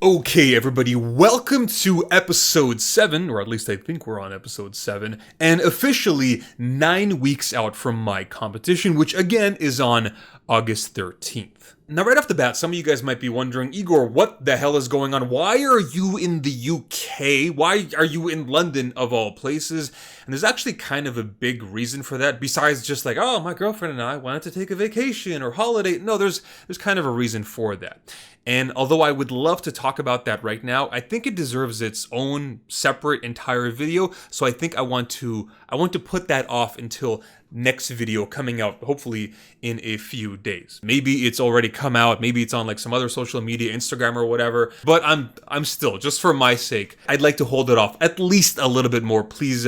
Okay, everybody, welcome to episode 7, or at least I think we're on episode 7, and officially 9 weeks out from my competition, which again is on August 13th. Now, right off the bat, some of you guys might be wondering, Igor, what the hell is going on? Why are you in the UK? Why are you in London, of all places? And there's actually kind of a big reason for that, besides just like, oh, my girlfriend and I wanted to take a vacation or holiday. No, there's kind of a reason for that. And although I would love to talk about that right now, I think it deserves its own separate entire video. So I think I want to put that off until next video coming out, hopefully in a few days. Maybe it's already come out, maybe it's on like some other social media, Instagram or whatever, but I'm still, just for my sake, I'd like to hold it off at least a little bit more. Please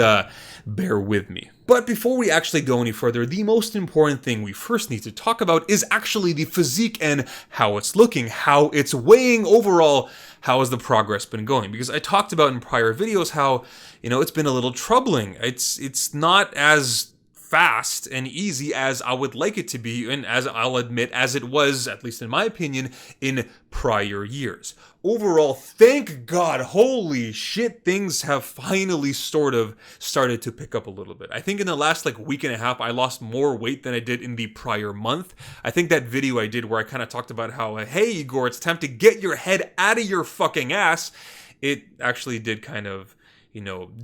bear with me. But before we actually go any further, the most important thing we first need to talk about is actually the physique and how it's looking, how it's weighing overall. How has the progress been going? Because I talked about in prior videos how, it's been a little troubling. It's not as fast and easy as I would like it to be, and as I'll admit, as it was, at least in my opinion, in prior years. Overall, thank God, holy shit, things have finally sort of started to pick up a little bit. I think in the last week and a half, I lost more weight than I did in the prior month. I think that video I did where I kind of talked about how, hey Igor, it's time to get your head out of your fucking ass, it actually did kind of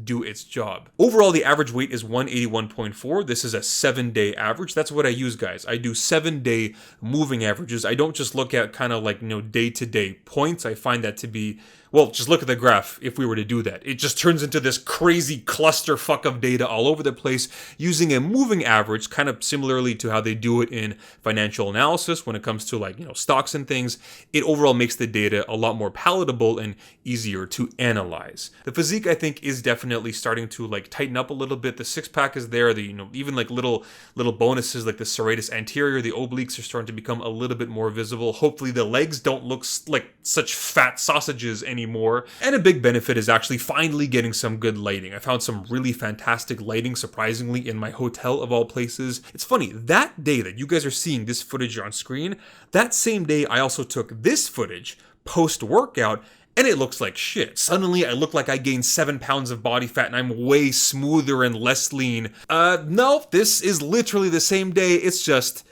do its job. Overall, the average weight is 181.4. This is a 7-day average. That's what I use, guys. I do 7-day moving averages. I don't just look at kind of day-to-day points. I find that to be, well, just look at the graph if we were to do that. It just turns into this crazy clusterfuck of data all over the place. Using a moving average, kind of similarly to how they do it in financial analysis when it comes to stocks and things, it overall makes the data a lot more palatable and easier to analyze. The physique, I think, is definitely starting to tighten up a little bit. The six-pack is there. The even little bonuses like the serratus anterior, the obliques are starting to become a little bit more visible. Hopefully the legs don't look like such fat sausages anymore. And a big benefit is actually finally getting some good lighting. I found some really fantastic lighting, surprisingly, in my hotel of all places. It's funny, that day that you guys are seeing this footage on screen, that same day I also took this footage post-workout, and it looks like shit. Suddenly, I look like I gained 7 pounds of body fat and I'm way smoother and less lean. No, this is literally the same day. It's just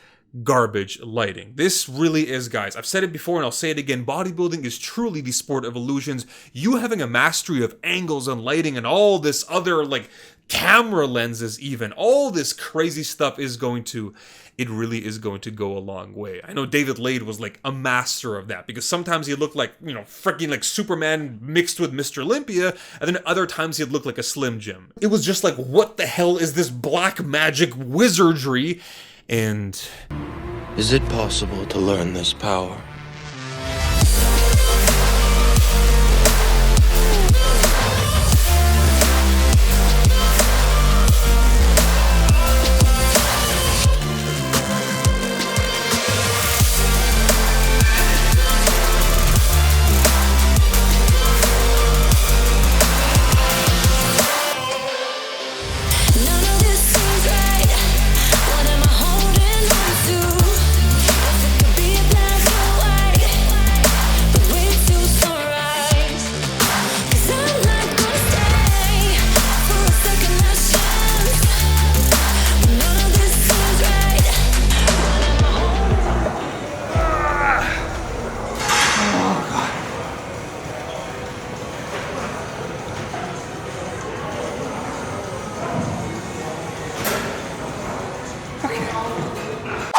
garbage lighting. This really is, guys. I've said it before and I'll say it again. Bodybuilding is truly the sport of illusions. You having a mastery of angles and lighting and all this other, camera lenses even, all this crazy stuff it really is going to go a long way. I know David Lade was a master of that, because sometimes he'd look freaking Superman mixed with Mr. Olympia, and then other times he'd look like a Slim Jim. It was just what the hell is this black magic wizardry? And is it possible to learn this power?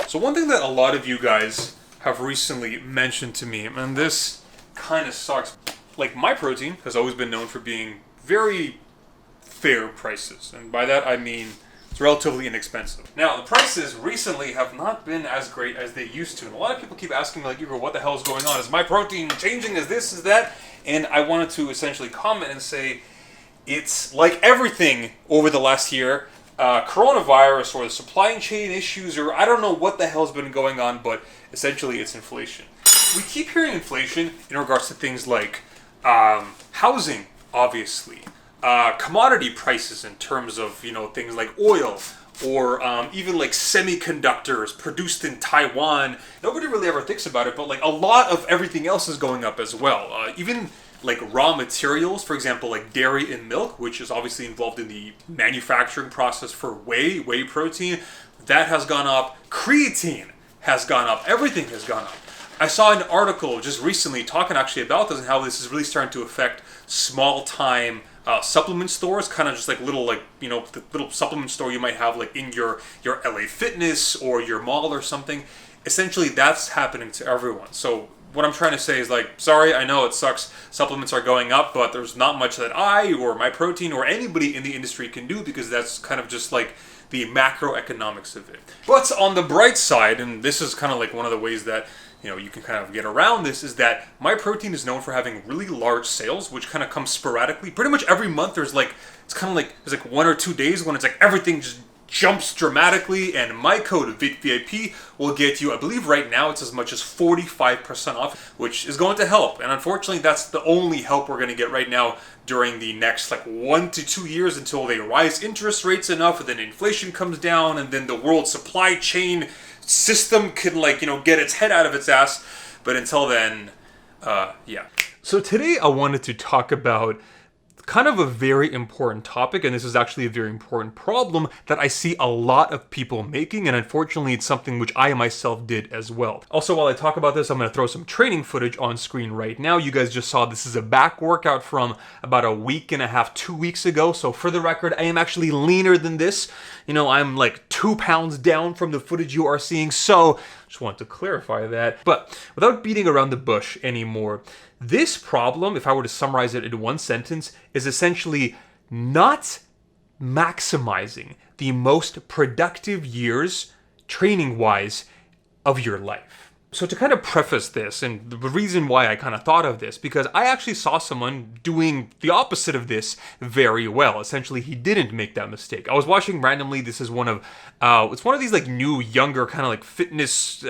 So one thing that a lot of you guys have recently mentioned to me, and this kind of sucks, my protein has always been known for being very fair prices. And by that I mean it's relatively inexpensive. Now, the prices recently have not been as great as they used to. And a lot of people keep asking me, Igor, what the hell is going on? Is my protein changing? Is this, is that? And I wanted to essentially comment and say, it's like everything over the last year, coronavirus or the supply chain issues, or I don't know what the hell's been going on, but essentially it's inflation. We keep hearing inflation in regards to things like Housing, obviously, commodity prices in terms of, things like oil, or even like semiconductors produced in Taiwan. Nobody really ever thinks about it, but like a lot of everything else is going up as well. Even like raw materials, for example, like dairy and milk, which is obviously involved in the manufacturing process for whey protein, that has gone up. Creatine has gone up. Everything has gone up. I saw an article just recently talking actually about this and how this is really starting to affect small-time supplement stores, kind of just like little, like, the little supplement store you might have like in your LA Fitness or your mall or something. Essentially, that's happening to everyone. So what I'm trying to say is, like, sorry, I know it sucks, supplements are going up, but there's not much that I or my protein or anybody in the industry can do, because that's kind of just like the macroeconomics of it. But on the bright side, and this is kind of like one of the ways that you can kind of get around this, is that my protein is known for having really large sales, which kind of comes sporadically. Pretty much every month there's like, it's kind of like, there's like 1 or 2 days when it's like everything just jumps dramatically, and my code VitVIP will get you, I believe right now it's as much as 45% off, which is going to help. And unfortunately, that's the only help we're going to get right now during the next like 1 to 2 years, until they rise interest rates enough, and then inflation comes down, and then the world supply chain system can, like, get its head out of its ass. But until then, yeah. So today I wanted to talk about kind of a very important topic, and this is actually a very important problem that I see a lot of people making, and unfortunately it's something which I myself did as well. Also, while I talk about this, I'm going to throw some training footage on screen right now. You guys just saw this is a back workout from about a week and a half, 2 weeks ago. So for the record, I am actually leaner than this. I'm like 2 pounds down from the footage you are seeing, so just want to clarify that. But without beating around the bush anymore, this problem, if I were to summarize it in one sentence, is essentially not maximizing the most productive years, training-wise, of your life. So to kind of preface this, and the reason why I kind of thought of this, because I actually saw someone doing the opposite of this very well. Essentially, he didn't make that mistake. I was watching randomly, this is one of, it's one of these like new, younger, kind of like fitness,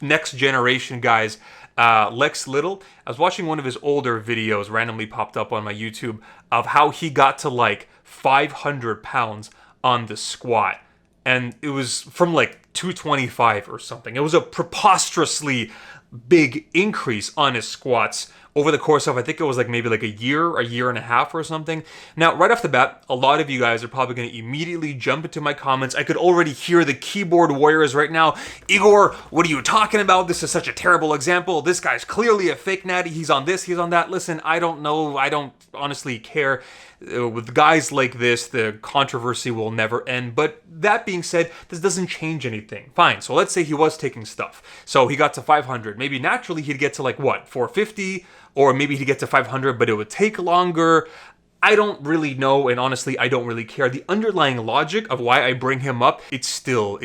next generation guys, Lex Little. I was watching one of his older videos, randomly popped up on my YouTube, of how he got to like 500 pounds on the squat. And it was from like 225 or something. It was a preposterously big increase on his squats over the course of, I think it was like maybe like a year and a half or something. Now, right off the bat, a lot of you guys are probably going to immediately jump into my comments. I could already hear the keyboard warriors right now. Igor, what are you talking about? This is such a terrible example. This guy's clearly a fake natty. He's on this, he's on that. Listen, I don't know. I don't honestly care. With guys like this, the controversy will never end. But that being said, this doesn't change anything. Fine, so let's say he was taking stuff. So he got to 500. Maybe naturally he'd get to like what, 450? Or maybe he'd get to 500, but it would take longer. I don't really know, and honestly, I don't really care. The underlying logic of why I bring him up, it's still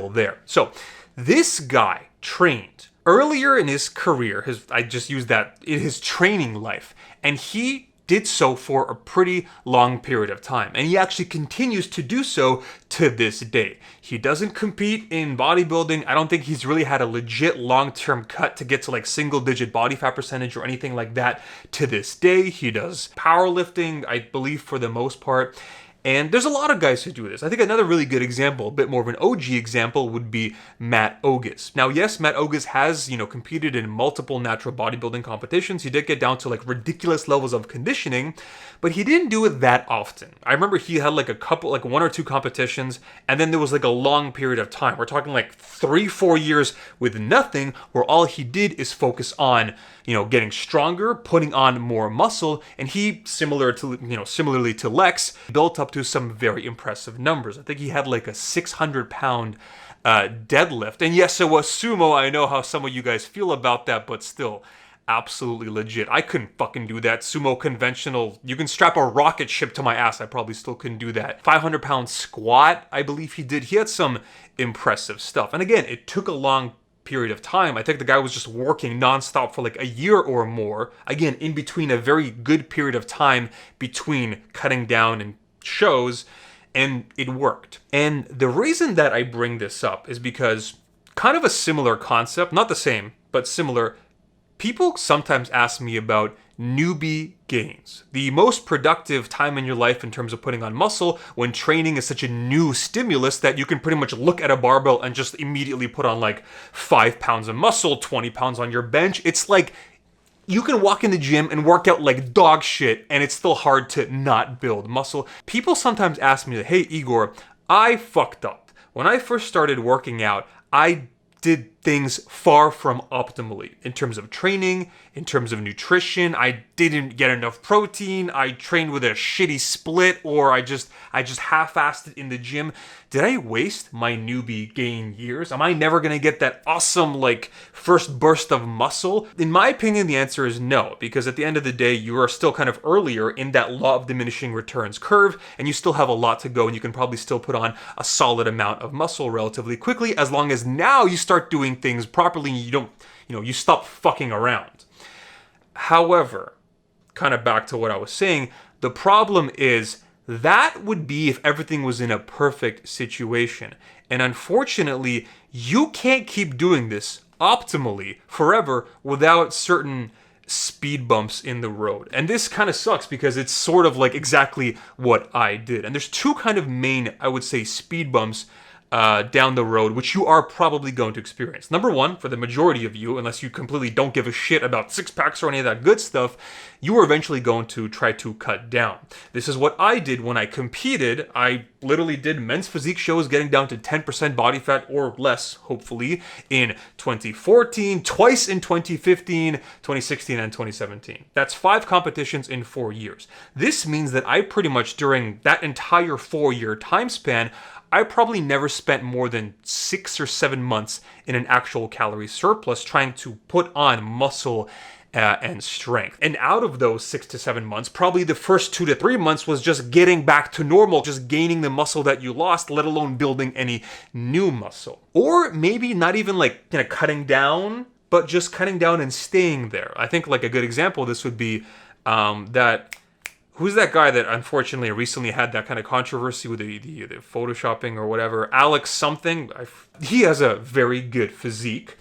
there. So this guy trained earlier in his career, I just used that, in his training life, and he did so for a pretty long period of time. And he actually continues to do so to this day. He doesn't compete in bodybuilding. I don't think he's really had a legit long-term cut to get to like single-digit body fat percentage or anything like that to this day. He does powerlifting, I believe, for the most part. And there's a lot of guys who do this. I think another really good example, a bit more of an OG example, would be Matt Ogus. Now, yes, Matt Ogus has, competed in multiple natural bodybuilding competitions. He did get down to like ridiculous levels of conditioning, but he didn't do it that often. I remember he had like 1 or 2 competitions, and then there was like a long period of time. We're talking like 3-4 years with nothing, where all he did is focus on, getting stronger, putting on more muscle, and he, similarly to Lex, built up to some very impressive numbers. I think he had like a 600-pound deadlift. And yes, it was sumo. I know how some of you guys feel about that, but still, absolutely legit. I couldn't fucking do that. Sumo conventional, you can strap a rocket ship to my ass. I probably still couldn't do that. 500-pound squat, I believe he did. He had some impressive stuff. And again, it took a long period of time. I think the guy was just working nonstop for like a year or more. Again, in between a very good period of time between cutting down and shows, and it worked. And the reason that I bring this up is because kind of a similar concept, not the same, but similar, People sometimes ask me about newbie gains, the most productive time in your life in terms of putting on muscle when training is such a new stimulus that you can pretty much look at a barbell and just immediately put on like 5 pounds of muscle, 20 pounds on your bench. It's like you can walk in the gym and work out like dog shit and it's still hard to not build muscle. People sometimes ask me, hey Igor, I fucked up. When I first started working out, I did things far from optimally in terms of training, in terms of nutrition. I didn't get enough protein. I trained with a shitty split, or I just half-assed it in the gym. Did I waste my newbie gain years? Am I never gonna get that awesome like first burst of muscle? In my opinion, the answer is no, because at the end of the day, you are still kind of earlier in that law of diminishing returns curve, and you still have a lot to go, and you can probably still put on a solid amount of muscle relatively quickly, as long as now you start doing things properly and you stop fucking around. However, kind of back to what I was saying, the problem is that would be if everything was in a perfect situation. And unfortunately, you can't keep doing this optimally forever without certain speed bumps in the road. And this kind of sucks because it's sort of like exactly what I did. And there's two kind of main, I would say, speed bumps down the road, which you are probably going to experience. Number one, for the majority of you, unless you completely don't give a shit about six packs or any of that good stuff, you are eventually going to try to cut down. This is what I did when I competed. I literally did men's physique shows getting down to 10% body fat or less, hopefully, in 2014, twice in 2015, 2016, and 2017. That's 5 competitions in 4 years. This means that I pretty much, during that entire 4-year time span, I probably never spent more than 6 or 7 months in an actual calorie surplus trying to put on muscle and strength. And out of those 6 to 7 months, probably the first 2 to 3 months was just getting back to normal, just gaining the muscle that you lost, let alone building any new muscle. Or maybe not even like cutting down, but just cutting down and staying there. I think like a good example of this would be who's that guy that unfortunately recently had that kind of controversy with the photoshopping or whatever? Alex something. He has a very good physique,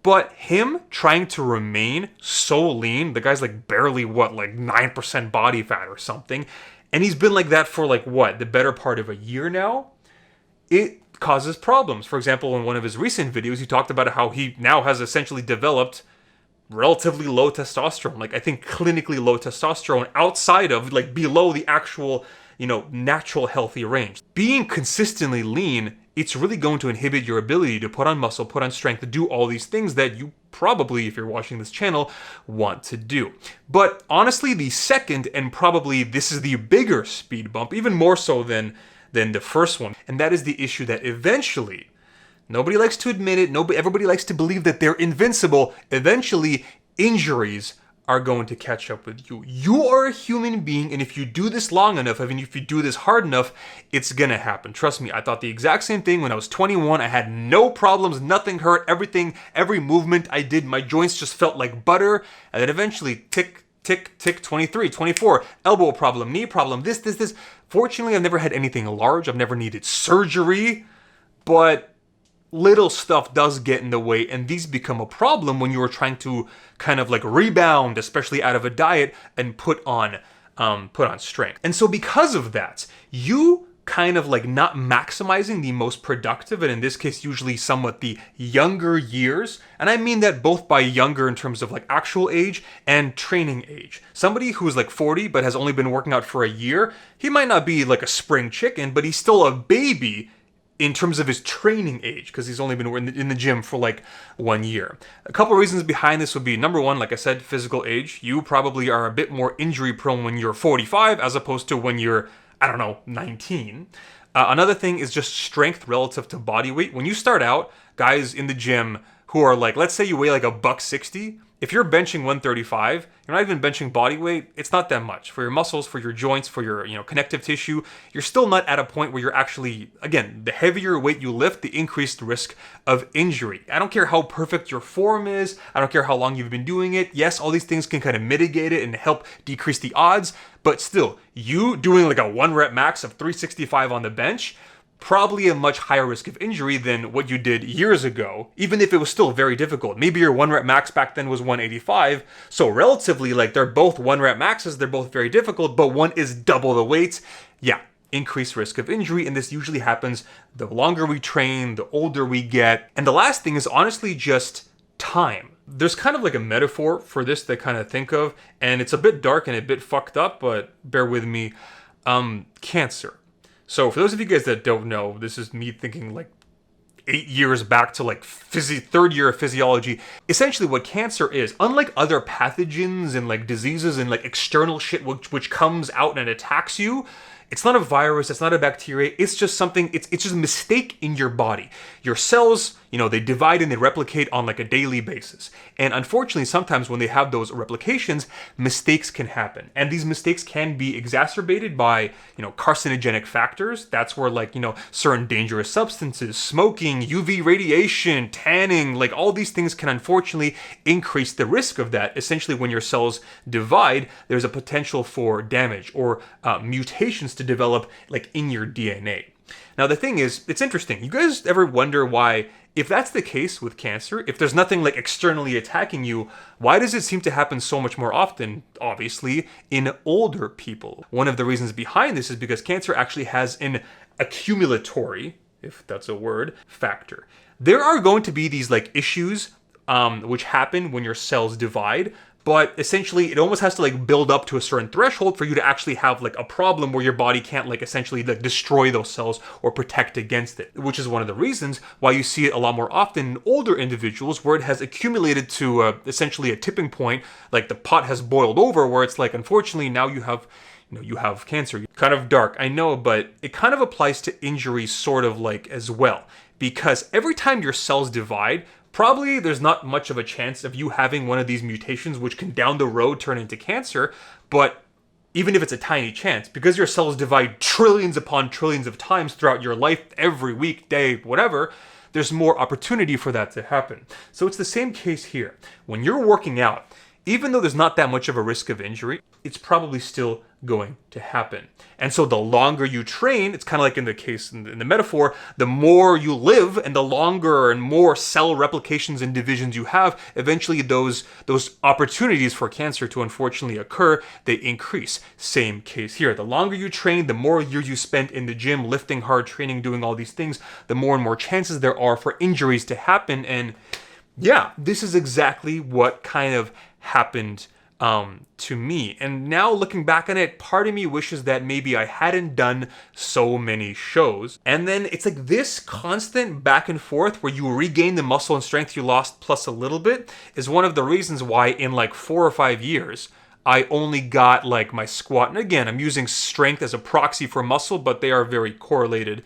but him trying to remain so lean, the guy's like barely 9% body fat or something, and he's been like that for the better part of a year now. It causes problems. For example, in one of his recent videos, he talked about how he now has essentially developed relatively low testosterone, I think clinically low testosterone outside of below the actual, natural healthy range. Being consistently lean, it's really going to inhibit your ability to put on muscle, put on strength, to do all these things that you probably, if you're watching this channel, want to do. But honestly, the second, and probably this is the bigger speed bump, even more so than the first one, and that is the issue that eventually, nobody likes to admit it. Everybody likes to believe that they're invincible. Eventually, injuries are going to catch up with you. You are a human being, and if you do this long enough, if you do this hard enough, it's gonna happen. Trust me, I thought the exact same thing when I was 21. I had no problems, nothing hurt, every movement I did, my joints just felt like butter. And then eventually, tick, 23, 24, elbow problem, knee problem, this. Fortunately, I've never had anything large. I've never needed surgery, but little stuff does get in the way, and these become a problem when you are trying to kind of rebound, especially out of a diet, and put on strength. And so because of that, you kind of not maximizing the most productive, and in this case, usually somewhat the younger years. And I mean that both by younger in terms of actual age and training age. Somebody who's 40 but has only been working out for a year, he might not be a spring chicken, but he's still a baby in terms of his training age, because he's only been in the gym for 1 year. A couple reasons behind this would be, number one, like I said, physical age. You probably are a bit more injury prone when you're 45 as opposed to when you're, 19. Another thing is just strength relative to body weight. When you start out, guys in the gym who are let's say you weigh $160, if you're benching 135, you're not even benching body weight, it's not that much. For your muscles, for your joints, for your connective tissue, you're still not at a point where you're actually, again, the heavier weight you lift, the increased risk of injury. I don't care how perfect your form is, I don't care how long you've been doing it. Yes, all these things can kind of mitigate it and help decrease the odds, but still, you doing a 1 rep max of 365 on the bench probably a much higher risk of injury than what you did years ago, even if it was still very difficult. Maybe your 1 rep max back then was 185, so relatively, like, they're both 1 rep maxes, they're both very difficult, but one is double the weight. Yeah, increased risk of injury, and this usually happens the longer we train, the older we get. And the last thing is honestly just time. There's kind of like a metaphor for this that I kind of think of, and it's a bit dark and a bit fucked up, but bear with me. Cancer. So for those of you guys that don't know, this is me thinking like 8 years back to like third year of physiology. Essentially what cancer is, unlike other pathogens and like diseases and like external shit which comes out and attacks you, it's not a virus, it's not a bacteria, it's just something, it's just a mistake in your body. Your cells, they divide and they replicate on like a daily basis. And unfortunately, sometimes when they have those replications, mistakes can happen. And these mistakes can be exacerbated by, carcinogenic factors. That's where like, certain dangerous substances, smoking, UV radiation, tanning, like all these things can unfortunately increase the risk of that. Essentially, when your cells divide, there's a potential for damage or mutations to develop like in your DNA. Now, the thing is, it's interesting. You guys ever wonder why, if that's the case with cancer, if there's nothing like externally attacking you, why does it seem to happen so much more often, obviously, in older people? One of the reasons behind this is because cancer actually has an accumulatory, if that's a word, factor. There are going to be these like issues which happen when your cells divide, but essentially it almost has to like build up to a certain threshold for you to actually have like a problem where your body can't like essentially like destroy those cells or protect against it, which is one of the reasons why you see it a lot more often in older individuals where it has accumulated to essentially a tipping point, like the pot has boiled over, where it's like, unfortunately, now you have cancer. Kind of dark, I know, but it kind of applies to injuries sort of like as well, because every time your cells divide, probably there's not much of a chance of you having one of these mutations which can down the road turn into cancer, but even if it's a tiny chance, because your cells divide trillions upon trillions of times throughout your life, every week, day, whatever, there's more opportunity for that to happen. So it's the same case here. When you're working out, even though there's not that much of a risk of injury, it's probably still going to happen. And so the longer you train, it's kind of like in the case, in the metaphor, the more you live and the longer and more cell replications and divisions you have, eventually those opportunities for cancer to unfortunately occur, they increase. Same case here. The longer you train, the more years you spend in the gym, lifting hard, training, doing all these things, the more and more chances there are for injuries to happen. And yeah, this is exactly what kind of happened to me. And now looking back on it, part of me wishes that maybe I hadn't done so many shows. And then it's like this constant back and forth where you regain the muscle and strength you lost plus a little bit is one of the reasons why in like 4 or 5 years, I only got like my squat. And again, I'm using strength as a proxy for muscle, but they are very correlated.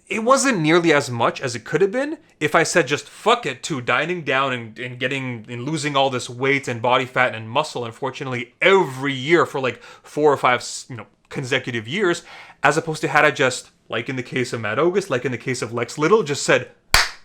It wasn't nearly as much as it could have been if I said just fuck it to dieting down and getting and losing all this weight and body fat and muscle, unfortunately, every year for like 4 or 5 consecutive years, as opposed to had I just, like in the case of Matt August, like in the case of Lex Little, just said,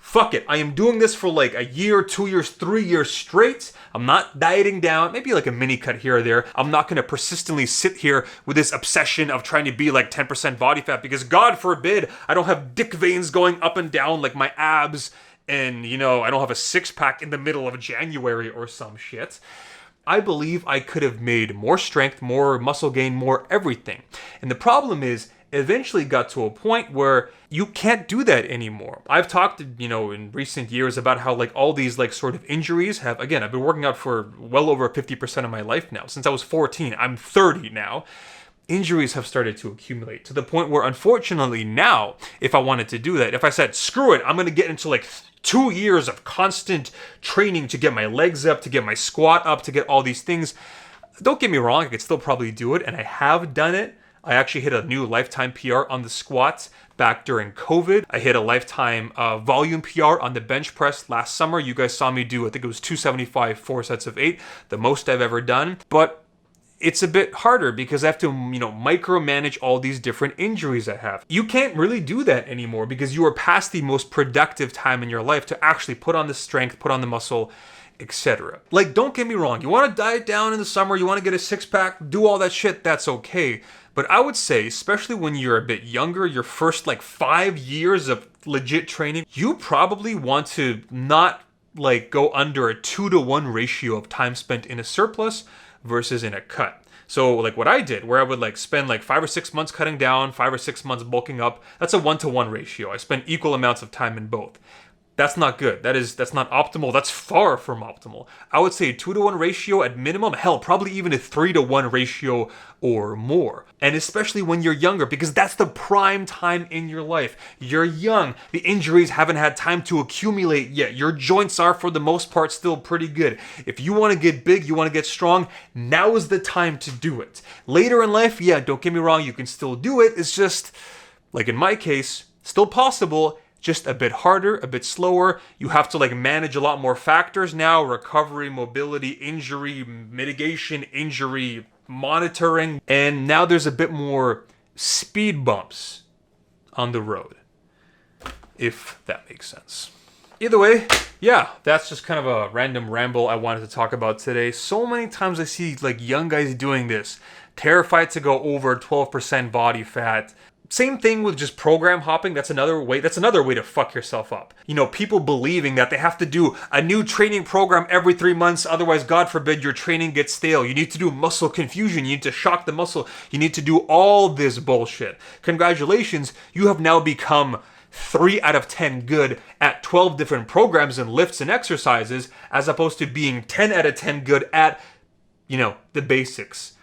fuck it, I am doing this for like a year, 2 years, 3 years straight. I'm not dieting down, maybe like a mini cut here or there. I'm not going to persistently sit here with this obsession of trying to be like 10% body fat because God forbid I don't have dick veins going up and down like my abs and, I don't have a six-pack in the middle of January or some shit. I believe I could have made more strength, more muscle gain, more everything. And the problem is, eventually got to a point where you can't do that anymore. I've talked, in recent years about how like all these like sort of injuries have, again, I've been working out for well over 50% of my life now. Since I was 14, I'm 30 now. Injuries have started to accumulate to the point where unfortunately now, if I wanted to do that, if I said, screw it, I'm going to get into like 2 years of constant training to get my legs up, to get my squat up, to get all these things. Don't get me wrong, I could still probably do it, and I have done it. I actually hit a new lifetime PR on the squats back during COVID. I hit a lifetime volume PR on the bench press last summer. You guys saw me do, I think it was 275, 4 sets of 8, the most I've ever done. But it's a bit harder because I have to, micromanage all these different injuries I have. You can't really do that anymore because you are past the most productive time in your life to actually put on the strength, put on the muscle, etc. Like, don't get me wrong, you want to diet down in the summer, you want to get a six-pack, do all that shit, that's okay. But I would say, especially when you're a bit younger, your first like 5 years of legit training, you probably want to not like go under a 2-to-1 ratio of time spent in a surplus versus in a cut. So like what I did, where I would like spend like 5 or 6 months cutting down, 5 or 6 months bulking up, that's a 1-to-1 ratio. I spent equal amounts of time in both. That's not good. That's not optimal. That's far from optimal. I would say a 2-to-1 ratio at minimum. Hell, probably even a 3-to-1 ratio or more. And especially when you're younger, because that's the prime time in your life. You're young. The injuries haven't had time to accumulate yet. Your joints are, for the most part, still pretty good. If you want to get big, you want to get strong, now is the time to do it. Later in life, yeah, don't get me wrong, you can still do it. It's just, like in my case, still possible, just a bit harder, a bit slower. You have to like manage a lot more factors now: recovery, mobility, injury mitigation, injury monitoring. And now there's a bit more speed bumps on the road, if that makes sense. Either way, yeah, that's just kind of a random ramble I wanted to talk about today. So many times I see like young guys doing this, terrified to go over 12% body fat. Same thing with just program hopping. That's another way to fuck yourself up. You know, people believing that they have to do a new training program every 3 months, otherwise, God forbid, your training gets stale. You need to do muscle confusion. You need to shock the muscle. You need to do all this bullshit. Congratulations, you have now become 3 out of 10 good at 12 different programs and lifts and exercises, as opposed to being 10 out of 10 good at, you know, the basics.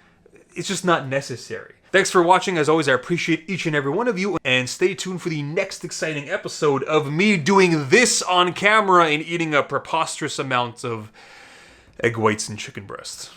It's just not necessary. Thanks for watching. As always, I appreciate each and every one of you, and stay tuned for the next exciting episode of me doing this on camera and eating a preposterous amount of egg whites and chicken breasts.